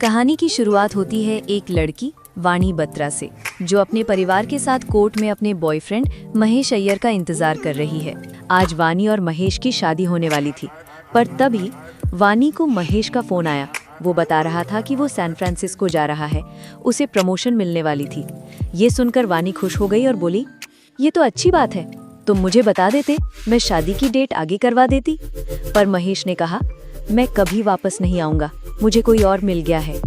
कहानी की शुरुआत होती है एक लड़की वाणी बत्रा से, जो अपने परिवार के साथ कोर्ट में अपने बॉयफ्रेंड महेश अय्यर का इंतजार कर रही है। आज वाणी और महेश की शादी होने वाली थी, पर तभी वाणी को महेश का फोन आया। वो बता रहा था कि वो सैन फ्रांसिस्को जा रहा है, उसे प्रमोशन मिलने वाली थी। ये सुनकर वाणी खुश हो गई और बोली, ये तो अच्छी बात है, तुम मुझे बता देते, मैं शादी की डेट आगे करवा देती। पर महेश ने कहा, मैं कभी वापस नहीं आऊंगा, मुझे कोई और मिल गया है।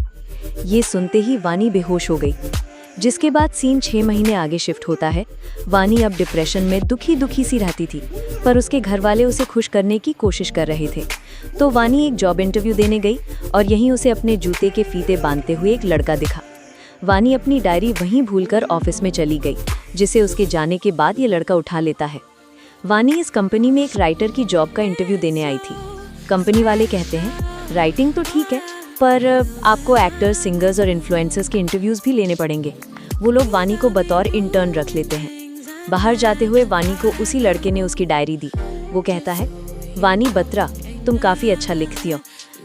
ये सुनते ही वाणी बेहोश हो गई, जिसके बाद सीन 6 महीने आगे शिफ्ट होता है। वाणी अब डिप्रेशन में दुखी दुखी सी रहती थी, पर उसके घर वाले उसे खुश करने की कोशिश कर रहे थे। तो वाणी एक जॉब इंटरव्यू देने गई और यहीं उसे अपने जूते के फीते बांधते हुए एक लड़का दिखा। वाणी अपनी डायरी वहीं भूलकर ऑफिस में चली गई, जिसे उसके जाने के बाद ये लड़का उठा लेता है। वाणी इस कंपनी में एक राइटर की जॉब का इंटरव्यू देने आई थी। कंपनी वाले कहते हैं, राइटिंग तो ठीक है, पर आपको एक्टर्स, सिंगर्स और इन्फ्लुएंसर्स के इंटरव्यूज भी लेने पड़ेंगे। वो लोग वाणी को बतौर इंटर्न रख लेते हैं। बाहर जाते हुए वाणी को उसी लड़के ने उसकी डायरी दी। वो कहता है, वाणी बत्रा, तुम काफ़ी अच्छा लिखती हो।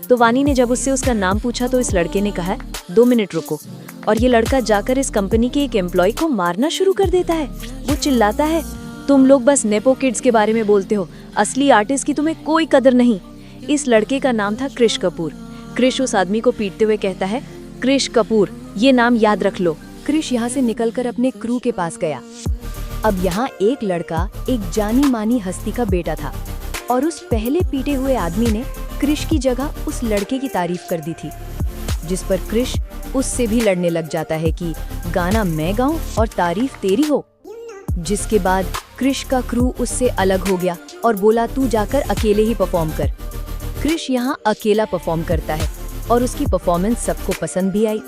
तो वाणी ने जब उससे उसका नाम पूछा तो इस लड़के ने कहा, 2 मिनट रुको। और ये लड़का जाकर इस कंपनी के एक एम्प्लॉय को मारना शुरू कर देता है। वो चिल्लाता है, तुम लोग बस नेपो किड्स के बारे में बोलते हो, असली आर्टिस्ट की तुम्हें कोई कदर नहीं। इस लड़के का नाम था क्रिश कपूर। क्रिश उस आदमी को पीटते हुए कहता है, क्रिश कपूर, ये नाम याद रख लो। क्रिश यहाँ से निकलकर अपने क्रू के पास गया। अब यहाँ एक लड़का एक जानी मानी हस्ती का बेटा था, और उस पहले पीटे हुए आदमी ने क्रिश की जगह उस लड़के की तारीफ कर दी थी, जिस पर क्रिश उससे भी लड़ने लग जाता है कि गाना मैं गाऊं और तारीफ तेरी हो। जिसके बाद क्रिश का क्रू उससे अलग हो गया और बोला, तू जाकर अकेले ही परफॉर्म कर। क्रिश यहाँ अकेला परफॉर्म करता है और उसकी परफॉर्मेंस सबको पसंद भी आई।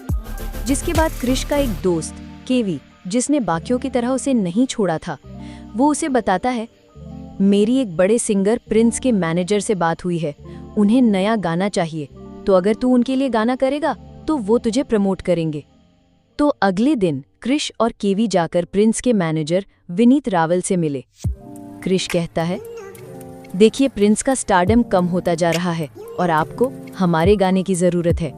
जिसके बाद क्रिश का एक दोस्त केवी, जिसने बाकियों की तरह उसे नहीं छोड़ा था, वो उसे बताता है, मेरी एक बड़े सिंगर प्रिंस के मैनेजर से बात हुई है, उन्हें नया गाना चाहिए, तो अगर तू उनके लिए गाना करेगा तो वो तुझे प्रमोट करेंगे। तो अगले दिन क्रिश और केवी जाकर प्रिंस के मैनेजर विनीत रावल से मिले। क्रिश कहता है, देखिए, प्रिंस का स्टारडम कम होता जा रहा है और आपको हमारे गाने की ज़रूरत है,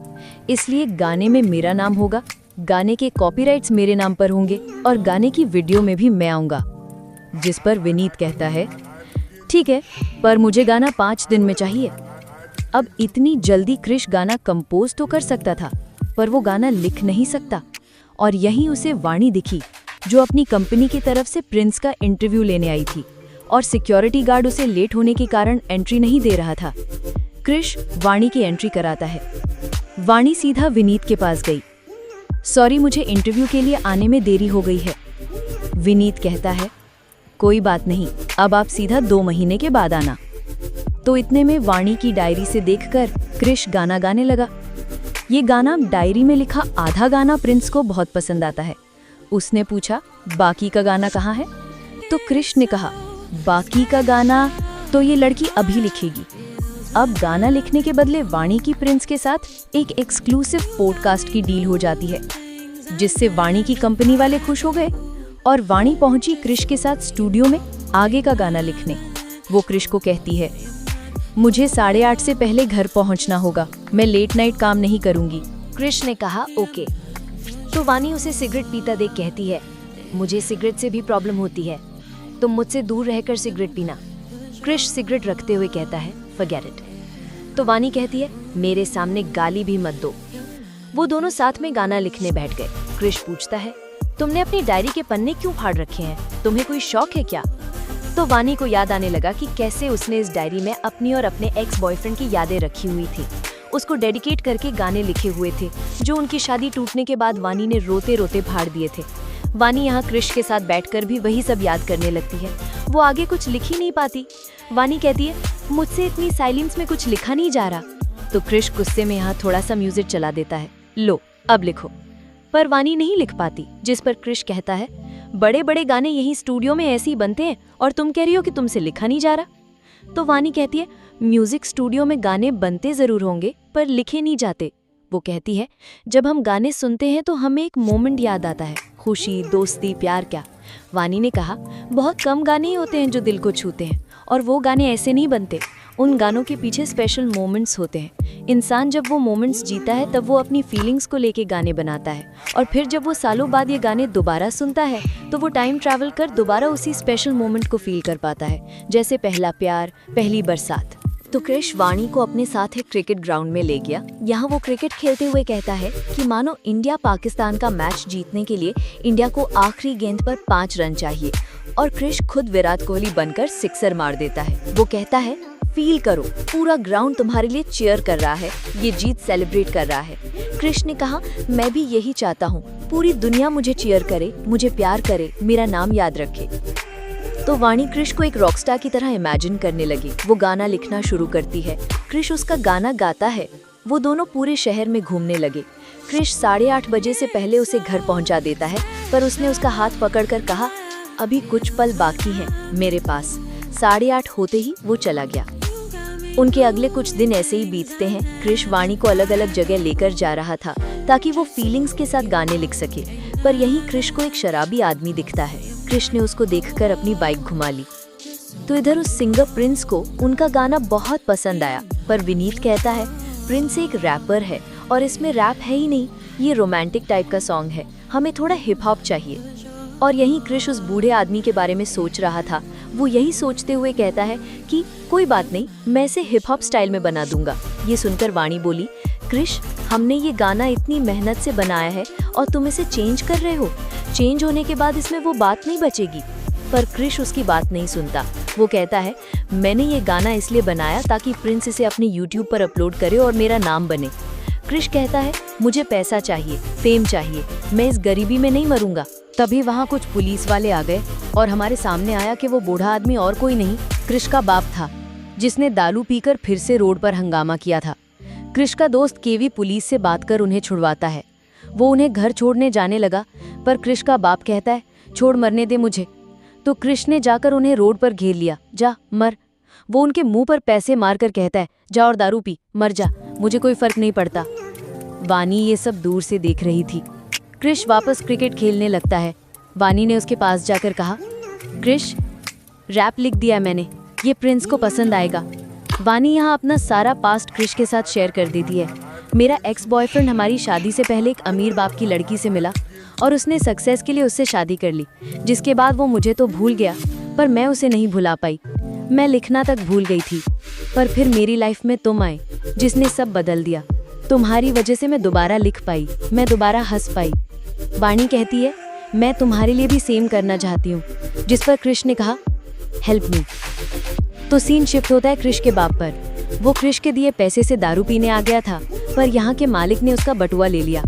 इसलिए गाने में मेरा नाम होगा, गाने के कॉपीराइट्स मेरे नाम पर होंगे और गाने की वीडियो में भी मैं आऊँगा। जिस पर विनीत कहता है, ठीक है, पर मुझे गाना 5 दिन में चाहिए। अब इतनी जल्दी क्रिश गाना कंपोज तो कर सकता था, पर वो गाना लिख नहीं सकता। और यहीं उसे वाणी दिखी, जो अपनी कंपनी की तरफ से प्रिंस का इंटरव्यू लेने आई थी, और सिक्योरिटी गार्ड उसे लेट होने के कारण एंट्री नहीं दे रहा था। क्रिश वाणी की एंट्री कराता है। वाणी सीधा विनीत के पास गई। सॉरी, मुझे इंटरव्यू के लिए आने में देरी हो गई है। विनीत कहता है, कोई बात नहीं, अब आप सीधा 2 महीने के बाद आना। तो इतने में वाणी की डायरी से देखकर क्रिश गाना गाने लगा। ये गाना डायरी में लिखा आधा गाना प्रिंस को बहुत पसंद आता है। उसने पूछा, बाकी का गाना कहाँ है? तो क्रिश ने कहा, बाकी का गाना तो ये लड़की अभी लिखेगी। अब गाना लिखने के बदले वाणी की प्रिंस के साथ एक एक्सक्लूसिव पॉडकास्ट की डील हो जाती है, जिससे वाणी की कंपनी वाले खुश हो गए और वाणी पहुंची क्रिश के साथ स्टूडियो में आगे का गाना लिखने। वो क्रिश को कहती है, मुझे 8:30 से पहले घर पहुंचना होगा, मैं लेट नाइट काम नहीं करूंगी। क्रिश ने कहा, ओके। तो वाणी उसे सिगरेट पीता देख कहती है, मुझे सिगरेट से भी प्रॉब्लम होती है, तुम मुझसे दूर रहकर सिगरेट पीना। क्रिश सिगरेट रखते हुए कहता है, फॉरगेट इट। तो वाणी कहती है, मेरे सामने गाली भी मत दो। वो दोनों साथ में गाना लिखने बैठ गए। क्रिश पूछता है, तुमने अपनी डायरी के पन्ने क्यों फाड़ रखे हैं, तुम्हें कोई शौक है क्या? तो वाणी को याद आने लगा कि कैसे उसने इस डायरी में अपनी और अपने एक्स बॉयफ्रेंड की यादें रखी हुई थी, उसको डेडिकेट करके गाने लिखे हुए थे, जो उनकी शादी टूटने के बाद वाणी ने रोते रोते फाड़ दिए थे। वाणी यहाँ क्रिश के साथ बैठकर भी वही सब याद करने लगती है। वो आगे कुछ लिख ही नहीं पाती। वाणी कहती है, मुझसे इतनी साइलेंस में कुछ लिखा नहीं जा रहा। तो क्रिश गुस्से में यहाँ थोड़ा सा म्यूजिक चला देता है, लो अब लिखो। पर वाणी नहीं लिख पाती, जिस पर क्रिश कहता है, बड़े बड़े गाने यहीं स्टूडियो में ऐसे ही बनते हैं और तुम कह रही हो कि तुमसे लिखा नहीं जा रहा। तो वाणी कहती है, म्यूजिक स्टूडियो में गाने बनते जरूर होंगे पर लिखे नहीं जाते। वो कहती है, जब हम गाने सुनते हैं तो हमें एक मोमेंट याद आता है, खुशी, दोस्ती, प्यार, क्या वानी ने कहा, बहुत कम गाने ही होते हैं जो दिल को छूते हैं, और वो गाने ऐसे नहीं बनते। उन गानों के पीछे स्पेशल मोमेंट्स होते हैं। इंसान जब वो मोमेंट्स जीता है तब वो अपनी फीलिंग्स को लेके गाने बनाता है, और फिर जब वो सालों बाद ये गाने दोबारा सुनता है तो वो टाइम ट्रैवल कर दोबारा उसी स्पेशल मोमेंट को फील कर पाता है, जैसे पहला प्यार, पहली बरसात। तो क्रिश वाणी को अपने साथ एक क्रिकेट ग्राउंड में ले गया। यहाँ वो क्रिकेट खेलते हुए कहता है कि मानो इंडिया पाकिस्तान का मैच जीतने के लिए इंडिया को आखिरी गेंद पर 5 रन चाहिए, और क्रिश खुद विराट कोहली बनकर सिक्सर मार देता है। वो कहता है, फील करो, पूरा ग्राउंड तुम्हारे लिए चीयर कर रहा है, ये जीत सेलिब्रेट कर रहा है। क्रिश ने कहा, मैं भी यही चाहता हूँ, पूरी दुनिया मुझे चीयर करे, मुझे प्यार करे, मेरा नाम याद रखे। तो वाणी क्रिश को एक रॉकस्टार की तरह इमेजिन करने लगी। वो गाना लिखना शुरू करती है, क्रिश उसका गाना गाता है। वो दोनों पूरे शहर में घूमने लगे। क्रिश 8:30 बजे से पहले उसे घर पहुंचा देता है, पर उसने उसका हाथ पकड़कर कहा, अभी कुछ पल बाकी हैं मेरे पास। 8:30 होते ही वो चला गया। उनके अगले कुछ दिन ऐसे ही बीतते हैं। क्रिश वाणी को अलग अलग जगह लेकर जा रहा था ताकि वो फीलिंग्स के साथ गाने लिख सके, पर यहीं क्रिश को एक शराबी आदमी दिखता है। क्रिश ने उसको देखकर अपनी बाइक घुमा ली। तो इधर उस सिंगर प्रिंस को उनका गाना बहुत पसंद आया, पर विनीत कहता है, प्रिंस एक रैपर है और इसमें रैप है ही नहीं, ये रोमांटिक टाइप का सॉन्ग है, हमें थोड़ा हिप हॉप चाहिए। और यहीं क्रिश उस बूढ़े आदमी के बारे में सोच रहा था। वो यही सोचते हुए कहता है कि कोई बात नहीं, मैं इसे हिप हॉप स्टाइल में बना दूंगा। ये सुनकर वाणी बोली, क्रिश, हमने ये गाना इतनी मेहनत से बनाया है और तुम इसे चेंज कर रहे हो। चेंज होने के बाद इसमें वो बात नहीं बचेगी। पर क्रिश उसकी बात नहीं सुनता। वो कहता है, मैंने ये गाना इसलिए बनाया ताकि प्रिंस इसे अपने YouTube पर अपलोड करे और मेरा नाम बने। क्रिश कहता है, मुझे पैसा चाहिए, फेम चाहिए, मैं इस गरीबी में नहीं मरूंगा। तभी वहाँ कुछ पुलिस वाले आ गए और हमारे सामने आया कि वो बूढ़ा आदमी और कोई नहीं, क्रिश का बाप था, जिसने दारू पीकर फिर से रोड पर हंगामा किया था। क्रिश का दोस्त केवी पुलिस से बात कर उन्हें छुड़वाता है। वो उन्हें घर छोड़ने जाने लगा, पर क्रिश का बाप कहता है, छोड़, मरने दे मुझे। तो क्रिश ने जाकर उन्हें रोड पर घेर लिया, जा मर। वो उनके मुंह पर पैसे मारकर कहता है, जा और दारू पी, मर जा, मुझे कोई फर्क नहीं पड़ता। वानी ये सब दूर से देख रही थी। क्रिश वापस क्रिकेट खेलने लगता है। वानी ने उसके पास जाकर कहा, क्रिश, रैप लिख दिया मैंने, ये प्रिंस को पसंद आएगा। वानी यहाँ अपना सारा पास्ट क्रिश के साथ शेयर कर देती है। मेरा एक्स बॉयफ्रेंड हमारी शादी से पहले एक अमीर बाप की लड़की से मिला और उसने सक्सेस के लिए उससे शादी कर ली, जिसके बाद वो मुझे तो भूल गया, पर मैं उसे नहीं भुला पाई। मैं लिखना तक भूल गई थी, पर फिर मेरी लाइफ में तुम आए, जिसने सब बदल दिया। तुम्हारी वजह से मैं दोबारा लिख पाई, मैं दोबारा हंस पाई। वाणी कहती है, मैं तुम्हारे लिए भी सेम करना चाहती हूँ। जिस पर क्रिश ने कहा, हेल्प मी। तो सीन शिफ्ट होता है क्रिश के बाप पर। वो क्रिश के दिए पैसे से दारू पीने आ गया था, पर यहाँ के मालिक ने उसका बटुआ ले लिया।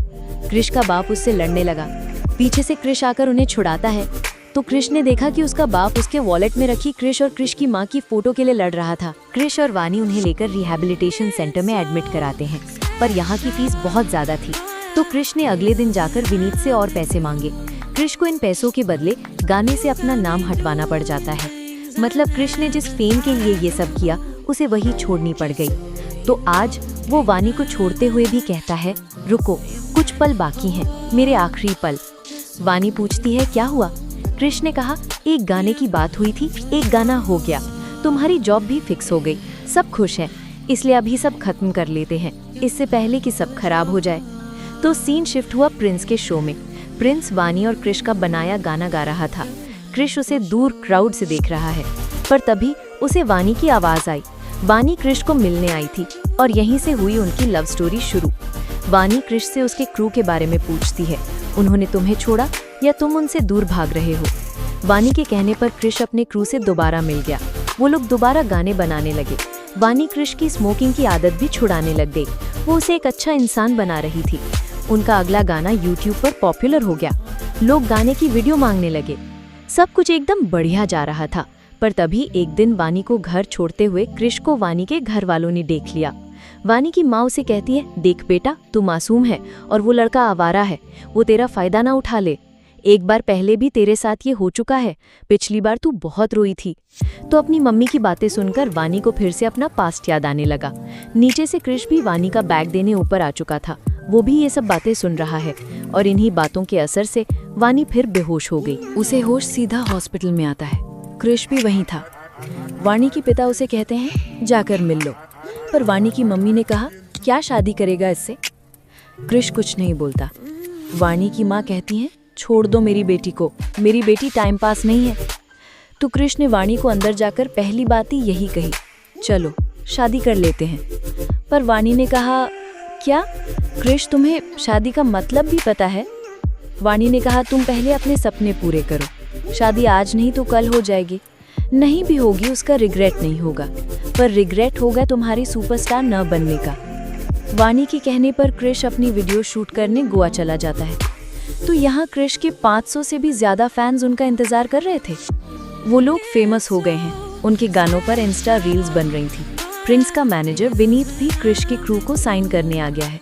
क्रिश का बाप उससे लड़ने लगा। पीछे से क्रिश आकर उन्हें छुड़ाता है। तो क्रिश ने देखा कि उसका बाप उसके वॉलेट में रखी क्रिश और क्रिश की माँ की फोटो के लिए लड़ रहा था। क्रिश और वानी उन्हें लेकर रिहैबिलिटेशन सेंटर में एडमिट कराते हैं, पर यहाँ की फीस बहुत ज्यादा थी। तो क्रिश ने अगले दिन जाकर विनीत से और पैसे मांगे। क्रिश को इन पैसों के बदले गाने से अपना नाम हटवाना पड़ जाता है। मतलब क्रिश ने जिस फेम के लिए ये सब किया, उसे वही छोड़नी पड़ गई। तो आज वो वानी को छोड़ते हुए भी कहता है, रुको, कुछ पल बाकी हैं, मेरे आखिरी पल। वानी पूछती है, क्या हुआ? क्रिश ने कहा, एक गाने की बात हुई थी, एक गाना हो गया, तुम्हारी जॉब भी फिक्स हो गई, सब खुश हैं, इसलिए अभी सब खत्म कर लेते हैं, इससे पहले कि सब खराब हो जाए। तो सीन शिफ्ट हुआ प्रिंस के शो में। प्रिंस वानी और क्रिश का बनाया गाना गा रहा था। क्रिश उसे दूर क्राउड से देख रहा है, पर तभी उसे वानी की आवाज आई। वानी क्रिश को मिलने आई थी और यहीं से हुई उनकी लव स्टोरी शुरू। वानी क्रिश से उसके क्रू के बारे में पूछती है, उन्होंने तुम्हें छोड़ा या तुम उनसे दूर भाग रहे हो? वानी के कहने पर क्रिश अपने क्रू से दोबारा मिल गया। वो लोग दोबारा गाने बनाने लगे। वानी क्रिश की स्मोकिंग की आदत भी छुड़ाने लग गई। वो उसे एक अच्छा इंसान बना रही थी। उनका अगला गाना YouTube पर पॉपुलर हो गया। लोग गाने की वीडियो मांगने लगे। सब कुछ एकदम बढ़िया जा रहा था, पर तभी एक दिन वानी को घर छोड़ते हुए क्रिश को वानी के घर वालों ने देख लिया। वानी की माँ उसे कहती है, देख बेटा, तू मासूम है और वो लड़का आवारा है, वो तेरा फायदा ना उठा ले। एक बार पहले भी तेरे साथ ये हो चुका है, पिछली बार तू बहुत रोई थी। तो अपनी मम्मी की बातें सुनकर वानी को फिर से अपना पास्ट याद आने लगा। नीचे से क्रिश भी वानी का बैग देने ऊपर आ चुका था। वो भी ये सब बातें सुन रहा है और इन्हीं बातों के असर से वानी फिर बेहोश हो गई। उसे होश सीधा हॉस्पिटल में आता है। कृष भी वहीं था। वानी के पिता उसे कहते हैं जाकर मिल लो, पर वानी की मम्मी ने कहा क्या शादी करेगा इससे। कृष कुछ नहीं बोलता। वानी की माँ कहती हैं छोड़ दो मेरी बेटी को, मेरी बेटी टाइम पास नहीं है। तो कृष ने वानी को अंदर जाकर पहली बात ही यही कही, चलो शादी कर लेते हैं। पर वानी ने कहा क्या कृष, तुम्हें शादी का मतलब भी पता है? वानी ने कहा तुम पहले अपने सपने पूरे करो, शादी आज नहीं तो कल हो जाएगी, नहीं भी होगी उसका रिग्रेट नहीं होगा, पर रिग्रेट होगा तुम्हारी सुपरस्टार न बनने का। वानी के कहने पर कृष अपनी वीडियो शूट करने गोवा चला जाता है। तो यहाँ कृष के 500 से भी ज्यादा फैंस उनका इंतजार कर रहे थे। वो लोग फेमस हो गए हैं, उनके गानों पर इंस्टा रील्स बन रही थी। प्रिंस का मैनेजर विनीत भी कृष के क्रू को साइन करने आ गया है।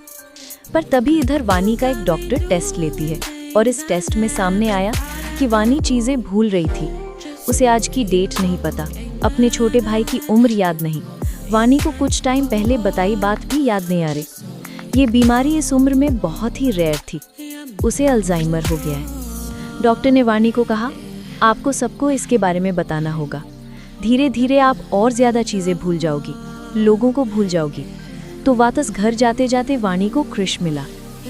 पर तभी इधर वानी का एक डॉक्टर टेस्ट लेती है और इस टेस्ट में सामने आया कि वानी चीजें भूल रही थी। उसे आज की डेट नहीं पता, अपने छोटे भाई की उम्र याद नहीं, वानी को कुछ टाइम पहले बताई बात भी याद नहीं आ रही। ये बीमारी इस उम्र में बहुत ही रेयर थी, उसे अल्जाइमर हो गया है। डॉक्टर ने वानी को कहा आपको सबको इसके बारे में बताना होगा, धीरे धीरे आप और ज्यादा चीजें भूल जाओगी, लोगों को भूल जाओगी। तो वापस घर जाते जाते वानी को कृष मिला।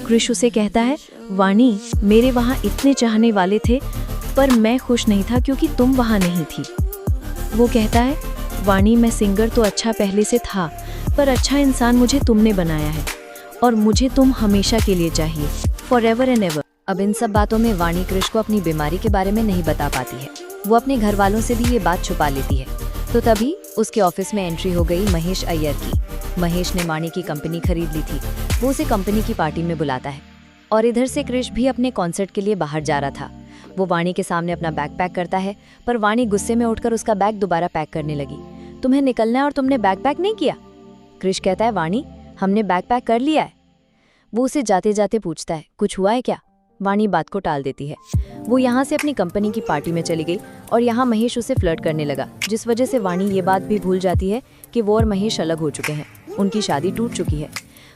कृष उसे कहता है वानी, मेरे वहाँ इतने चाहने वाले थे पर मैं खुश नहीं था क्योंकि तुम वहाँ नहीं थी। वो कहता है वानी, मैं सिंगर तो अच्छा पहले से था, पर अच्छा इंसान मुझे तुमने बनाया है और मुझे तुम हमेशा के लिए चाहिए, फॉरएवर एंड एवर। अब इन सब बातों में वानी कृष को अपनी बीमारी के बारे में नहीं बता पाती है। वो अपने घर वालों से भी ये बात छुपा लेती है। तो तभी उसके ऑफिस में एंट्री हो गई महेश अय्यर की। महेश ने वानी की कंपनी खरीद ली थी। वो उसे कंपनी की पार्टी में बुलाता है और इधर से कृष भी अपने कॉन्सर्ट के लिए बाहर जा रहा था। वो वानी के सामने अपना बैग पैक करता है, पर वानी गुस्से में उठकर उसका बैग दोबारा पैक करने लगी। तुम्हें निकलना है और तुमने बैग पैक नहीं किया। कृष कहता है वानी, हमने बैग पैक कर लिया है। वो उसे जाते जाते पूछता है कुछ हुआ है क्या। वानी बात को टाल देती है। वो यहाँ से अपनी कंपनी की पार्टी में चली गई और यहाँ महेश उसे फ्लर्ट करने लगा, जिस वजह से वानी ये बात भी भूल जाती है कि वो और महेश अलग हो चुके हैं, उनकी शादी टूट चुकी है।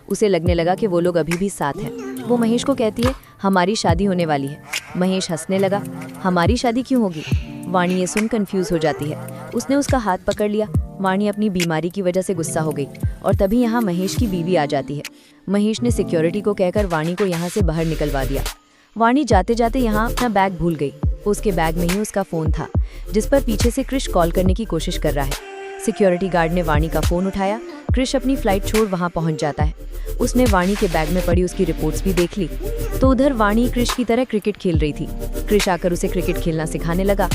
उसे लगने लगा कि वो लोग अभी भी साथ हैं। वो महेश को कहती है हमारी शादी होने वाली है। महेश हंसने लगा, हमारी शादी क्यों होगी। वानी ये सुन कंफ्यूज हो जाती है। उसने उसका हाथ पकड़ लिया। वानी अपनी बीमारी की वजह से गुस्सा हो गई और तभी यहाँ महेश की बीवी आ जाती है। महेश ने सिक्योरिटी को कहकर वानी को यहाँ से बाहर निकलवा दिया। वानी जाते जाते यहाँ अपना बैग भूल गई। उसके बैग में ही उसका फोन था, जिस पर पीछे से कृष कॉल करने की कोशिश कर रहा है। सिक्योरिटी गार्ड ने वानी का फोन उठाया। कृष अपनी फ्लाइट छोड़ वहां पहुंच जाता है। उसने वानी के बैग में पड़ी उसकी रिपोर्ट्स भी देख ली। तो उधर वानी कृष की तरह क्रिकेट खेल रही थी। कृष आकर उसे क्रिकेट खेलना सिखाने लगा।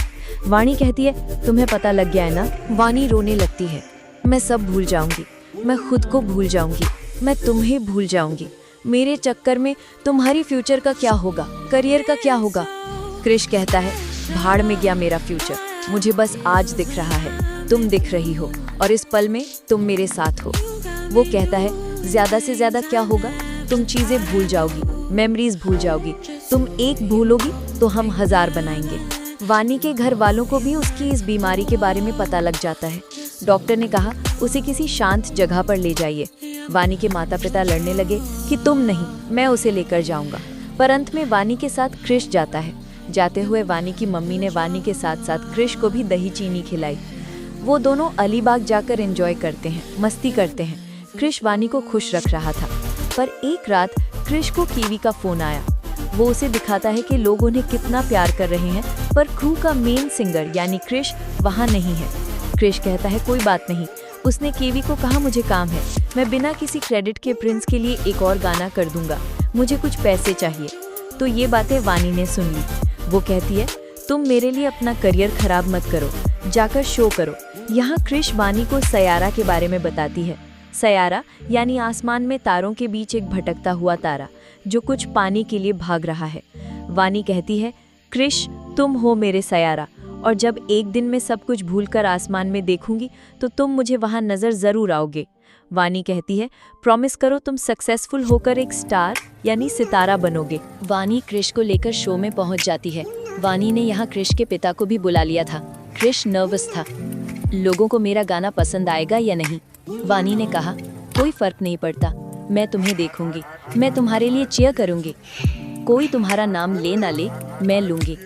वानी कहती है तुम्हें पता लग गया है ना। वानी रोने लगती है, मैं सब भूल जाऊंगी, मैं खुद को भूल जाऊंगी, मैं तुम्हें भूल जाऊंगी। मेरे चक्कर में तुम्हारी फ्यूचर का क्या होगा, करियर का क्या होगा। कृष कहता है भाड़ में गया मेरा फ्यूचर, मुझे बस आज दिख रहा है, तुम दिख रही हो और इस पल में तुम मेरे साथ हो। वो कहता है ज्यादा से ज्यादा क्या होगा, तुम चीजें भूल जाओगी, मेमोरीज भूल जाओगी, तुम एक भूलोगी तो हम 1000 बनाएंगे। वानी के घर वालों को भी उसकी इस बीमारी के बारे में पता लग जाता है। डॉक्टर ने कहा उसे किसी शांत जगह पर ले जाइए। वानी के माता पिता लड़ने लगे कि तुम नहीं, मैं उसे लेकर जाऊंगा। पर अंत में वानी के साथ कृष जाता है। जाते हुए वानी की मम्मी ने वानी के साथ साथ कृष को भी दही चीनी खिलाई। वो दोनों अलीबाग जाकर एंजॉय करते हैं, मस्ती करते हैं। कृष वानी को खुश रख रहा था, पर एक रात कृष को कीवी का फोन आया। वो उसे दिखाता है कि लोग उन्हें कितना प्यार कर रहे हैं, पर क्रू का मेन सिंगर यानी कृष वहाँ नहीं है। कृष कहता है कोई बात नहीं। उसने कीवी को कहा मुझे काम है, मैं बिना किसी क्रेडिट के प्रिंस के लिए एक और गाना कर दूंगा, मुझे कुछ पैसे चाहिए। तो ये बातें वानी ने सुन ली। वो कहती है तुम मेरे लिए अपना करियर खराब मत करो, जाकर शो करो। यहाँ कृष वानी को सयारा के बारे में बताती है। सयारा यानी आसमान में तारों के बीच एक भटकता हुआ तारा जो कुछ पाने के लिए भाग रहा है। वानी कहती है कृष तुम हो मेरे सयारा, और जब एक दिन में सब कुछ भूलकर आसमान में देखूंगी तो तुम मुझे वहां नजर जरूर आओगे। वानी कहती है प्रॉमिस करो तुम सक्सेसफुल होकर एक स्टार यानी सितारा बनोगे। वानी कृष को लेकर शो में पहुंच जाती है। वानी ने यहाँ कृष के पिता को भी बुला लिया था। कृष नर्वस था, लोगों को मेरा गाना पसंद आएगा या नहीं। वानी ने कहा कोई फर्क नहीं पड़ता, मैं तुम्हें देखूंगी, मैं तुम्हारे लिए चीयर करूंगी, कोई तुम्हारा नाम ले ना ले, मैं लूंगी।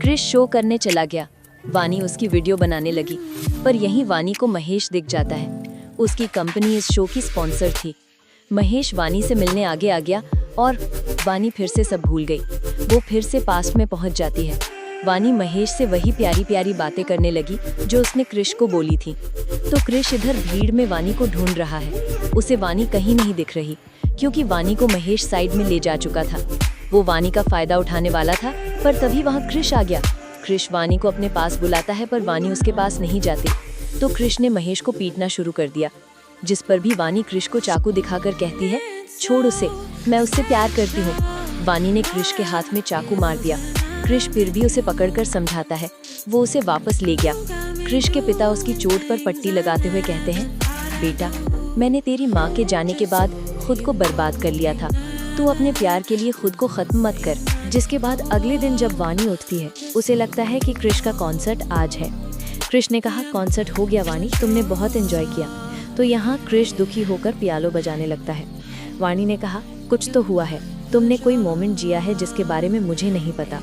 क्रिश शो करने चला गया। वानी उसकी वीडियो बनाने लगी, पर यहीं वानी को महेश दिख जाता है। उसकी कंपनी इस शो की स्पॉन्सर थी। महेश वानी से मिलने आगे आ गया और वानी फिर से सब भूल गई। वो फिर से पास्ट में पहुंच जाती है। वानी महेश से वही प्यारी प्यारी बातें करने लगी जो उसने क्रिश को बोली थी। तो क्रिश इधर भीड़ में वानी को ढूंढ रहा है। उसे वानी कहीं नहीं दिख रही, क्योंकि वानी को महेश साइड में ले जा चुका था। वो वानी का फायदा उठाने वाला था, पर तभी वहाँ क्रिश आ गया। क्रिश वानी को अपने पास बुलाता है, पर वानी उसके पास नहीं जाती। तो क्रिश ने महेश को पीटना शुरू कर दिया, जिस पर भी वानी क्रिश को चाकू दिखाकर कहती है, छोड़ उसे, मैं उससे प्यार करती हूँ। वानी ने क्रिश के हाथ में चाकू मार दिया। क्रिश फिर भी उसे पकड़कर समझाता है। वो उसे वापस ले गया। क्रिश के पिता उसकी चोट पर पट्टी लगाते हुए कहते हैं, बेटा, मैंने तेरी माँ के जाने के बाद खुद को बर्बाद कर लिया था। तू अपने प्यार के लिए खुद को खत्म मत कर। जिसके बाद अगले दिन जब वानी उठती है, उसे लगता है कि क्रिश का कॉन्सर्ट आज है। क्रिश ने कहा, कॉन्सर्ट हो गया वानी, तुमने बहुत एंजॉय किया। तो यहाँ क्रिश दुखी होकर पियानो बजाने लगता है। वानी ने कहा, कुछ तो हुआ है, तुमने कोई मोमेंट जिया है जिसके बारे में मुझे नहीं पता।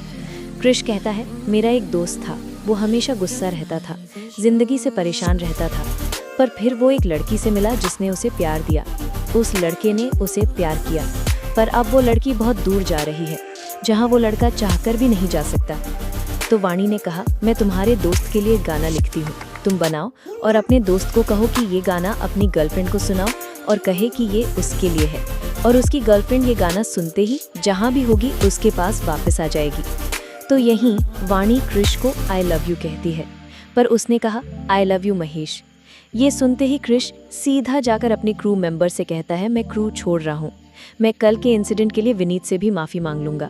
क्रिश कहता है, मेरा एक दोस्त था, वो हमेशा गुस्सा रहता था, जिंदगी से परेशान रहता था, पर फिर वो एक लड़की से मिला जिसने उसे प्यार दिया। उस लड़के ने उसे प्यार किया, पर अब वो लड़की बहुत दूर जा रही है, जहाँ वो लड़का चाहकर भी नहीं जा सकता। तो वाणी ने कहा, मैं तुम्हारे दोस्त के लिए एक गाना लिखती हूँ, तुम बनाओ और अपने दोस्त को कहो कि ये गाना अपनी गर्लफ्रेंड को सुनाओ और कहे कि ये उसके लिए है, और उसकी गर्लफ्रेंड ये गाना सुनते ही जहाँ भी होगी उसके पास वापस आ जाएगी। तो यहीं वाणी क्रिश को आई लव यू कहती है, पर उसने कहा, आई लव यू महेश। ये सुनते ही क्रिश सीधा जाकर अपने क्रू मेंबर से कहता है, मैं क्रू छोड़ रहा हूँ, मैं कल के इंसिडेंट के लिए विनीत से भी माफ़ी मांग लूँगा।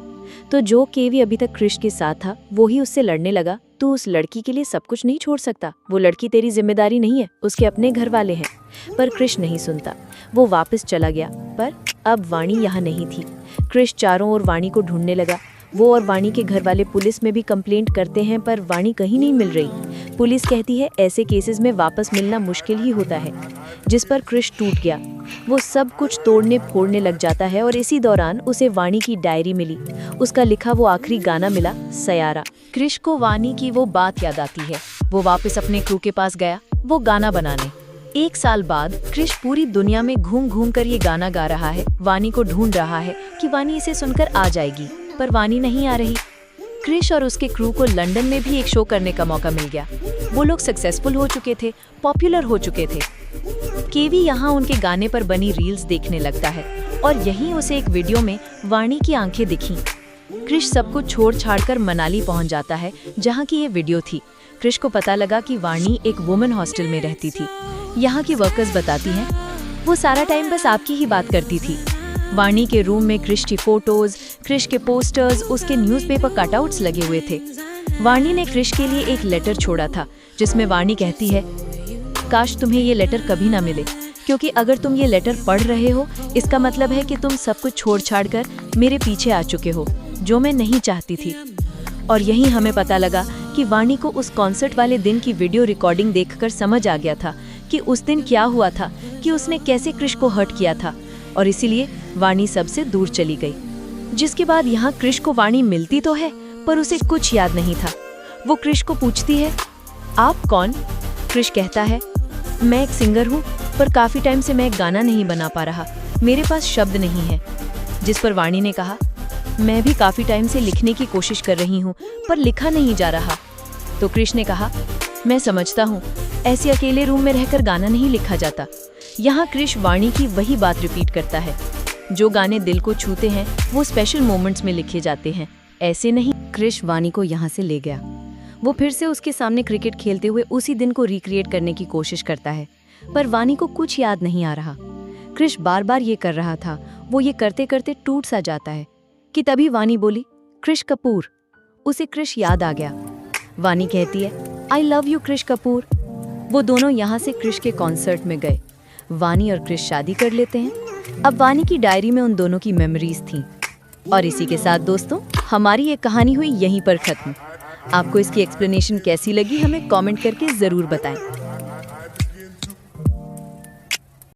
तो जो केवी अभी तक क्रिश के साथ था, वो ही उससे लड़ने लगा, तू उस लड़की के लिए सब कुछ नहीं छोड़ सकता, वो लड़की तेरी जिम्मेदारी नहीं है, उसके अपने घर वाले हैं। पर क्रिश नहीं सुनता, वो वापस चला गया। पर अब वाणी यहाँ नहीं थी। क्रिश चारों ओर वाणी को ढूंढने लगा। वो और वाणी के घर वाले पुलिस में भी कंप्लेंट करते हैं, पर वाणी कहीं नहीं मिल रही। पुलिस कहती है ऐसे केसेस में वापस मिलना मुश्किल ही होता है, जिस पर क्रिश टूट गया। वो सब कुछ तोड़ने फोड़ने लग जाता है और इसी दौरान उसे वाणी की डायरी मिली। उसका लिखा वो आखिरी गाना मिला, सयारा। क्रिश को वाणी की वो बात याद आती है। वो वापस अपने क्रू के पास गया वो गाना बनाने। 1 साल बाद क्रिश पूरी दुनिया में घूम घूम कर ये गाना गा रहा है, वाणी को ढूंढ रहा है कि वाणी इसे सुनकर आ जाएगी, पर वाणी नहीं आ रही। क्रिश और उसके क्रू को लंदन में भी एक शो करने का मौका मिल गया। वो लोग सक्सेसफुल हो चुके थे, पॉपुलर हो चुके थे। केवी यहाँ उनके गाने पर बनी रील्स देखने लगता है और यहीं उसे एक वीडियो में वाणी की आंखें दिखीं। क्रिश सब कुछ छोड़ छाड़ कर मनाली पहुंच जाता है, जहाँ की ये वीडियो थी। क्रिश को पता लगा कि वाणी एक वुमेन हॉस्टल में रहती थी। यहाँ की वर्कर्स बताती हैं, वो सारा टाइम बस आपकी ही बात करती थी। वाणी के रूम में क्रिश की फोटोज, क्रिश के पोस्टर्स, उसके न्यूज़पेपर कटआउट्स लगे हुए थे। वाणी ने क्रिश के लिए एक लेटर छोड़ा था, जिसमें वाणी कहती है, काश तुम्हें ये लेटर कभी ना मिले, क्योंकि अगर तुम ये लेटर पढ़ रहे हो, इसका मतलब है कि तुम सब कुछ छोड़ छाड़ कर मेरे पीछे आ चुके हो, जो मैं नहीं चाहती थी। और यहीं हमें पता लगा कि वाणी को उस कॉन्सर्ट वाले दिन की वीडियो रिकॉर्डिंग देखकर समझ आ गया था कि उस दिन क्या हुआ था, कि उसने कैसे क्रिश को हर्ट किया था, और इसीलिए वाणी सबसे दूर चली गई। जिसके बाद यहाँ क्रिश को वाणी मिलती तो है, पर उसे कुछ याद नहीं था। वो क्रिश को पूछती है, आप कौन? क्रिश कहता है, मैं एक सिंगर हूँ, पर काफ़ी टाइम से मैं एक गाना नहीं बना पा रहा, मेरे पास शब्द नहीं है। जिस पर वाणी ने कहा, मैं भी काफ़ी टाइम से लिखने की कोशिश कर रही हूँ, पर लिखा नहीं जा रहा। तो क्रिश ने कहा, मैं समझता हूँ, ऐसे अकेले रूम में रहकर गाना नहीं लिखा जाता। यहाँ क्रिश वाणी की वही बात रिपीट करता है, जो गाने दिल को छूते हैं वो स्पेशल मोमेंट्स में लिखे जाते हैं, ऐसे नहीं। क्रिश वाणी को यहाँ से ले गया। वो फिर से उसके सामने क्रिकेट खेलते हुए उसी दिन को रिक्रिएट करने की कोशिश करता है, पर वाणी को कुछ याद नहीं आ रहा। क्रिश बार बार ये कर रहा था, वो ये करते करते टूट सा जाता है कि तभी वाणी बोली, क्रिश कपूर। उसे क्रिश याद आ गया। वाणी कहती है, I love you Krish Kapoor. वो दोनों यहाँ से क्रिश के कॉन्सर्ट में गए। वाणी और क्रिश शादी कर लेते हैं। अब वाणी की डायरी में उन दोनों की मेमोरीज थीं। और इसी के साथ दोस्तों, हमारी ये कहानी हुई यहीं पर खत्म। आपको इसकी एक्सप्लेनेशन कैसी लगी हमें कमेंट करके ज़रूर बताएं।